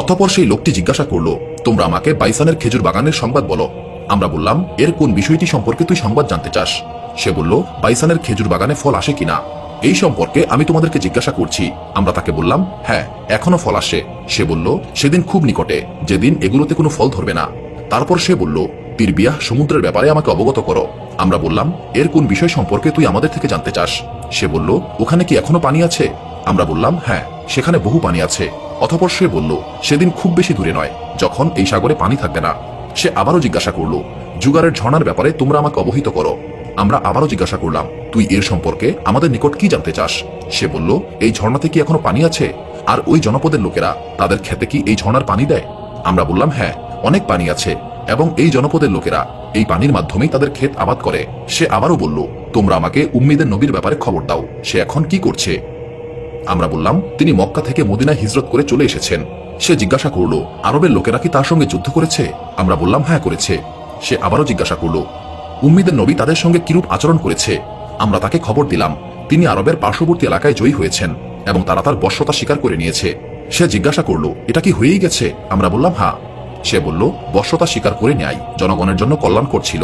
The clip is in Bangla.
অতঃপর সেই লোকটি জিজ্ঞাসা করল, তোমরা আমাকে বাইসানের খেজুর বাগানের সংবাদ বলো। আমরা বললাম, এর কোন বিষয়টি সম্পর্কে তুই সংবাদ জানতে চাস? সে বলল, বাইসানের খেজুর বাগানে ফল আসে কিনা এই সম্পর্কে আমি তোমাদেরকে জিজ্ঞাসা করছি। আমরা তাকে বললাম, হ্যাঁ, এখনো ফল আসে। সে বলল, সেদিন খুব নিকটে যেদিন এগুলোতে কোনো ফল ধরবে না। তারপর সে বলল, তিরবিয়াহ সমুদ্রের ব্যাপারে আমাকে অবগত করো। আমরা বললাম, এর কোন বিষয় সম্পর্কে তুই আমাদের থেকে জানতে চাস? সে বলল, ওখানে কি এখনো পানি আছে? আমরা বললাম, হ্যাঁ, সেখানে বহু পানি আছে। অতঃপর সে বলল, সেদিন খুব বেশি দূরে নয়, যখন এই সাগরে পানি থাকবে না। সে আবারও জিজ্ঞাসা করল, জুগারের ঝর্ণার ব্যাপারে তোমরা আমাকে অবহিত করো। আমরা আবারও জিজ্ঞাসা করলাম, তুই এর সম্পর্কে আমাদের নিকট কি জানতে চাস? সে বলল, এই ঝর্ণাতে কি এখনো পানি আছে? আর ওই জনপদের লোকেরা তাদের খেতে কি এই ঝর্ণার পানি দেয়? আমরা বললাম, হ্যাঁ, অনেক পানি আছে, এবং এই জনপদের লোকেরা এই পানির মাধ্যমেই তাদের ক্ষেত আবাদ করে। সে আবারও বলল, তোমরা আমাকে উম্মিদের নবীর ব্যাপারে খবর দাও, সে এখন কি করছে? আমরা বললাম, তিনি মক্কা থেকে মদিনায় হিজরত করে চলে এসেছেন। সে জিজ্ঞাসা করল, আরবের লোকেরা কি তার সঙ্গে যুদ্ধ করেছে? আমরা বললাম, হ্যাঁ, করেছে। সে আবারও জিজ্ঞাসা করল, উম্মিদের নবী তাদের সঙ্গে কিরূপ আচরণ করেছে? আমরা তাকে খবর দিলাম, তিনি আরবের পার্শ্ববর্তী এলাকায় জয়ী হয়েছেন এবং তারা তার বশ্যতা স্বীকার করে নিয়েছে। সে জিজ্ঞাসা করল, এটা কি হয়েই গেছে? আমরা বললাম, হ্যাঁ। সে বলল, বশ্যতা স্বীকার করে নেয় জনগণের জন্য কল্যাণ করছিল।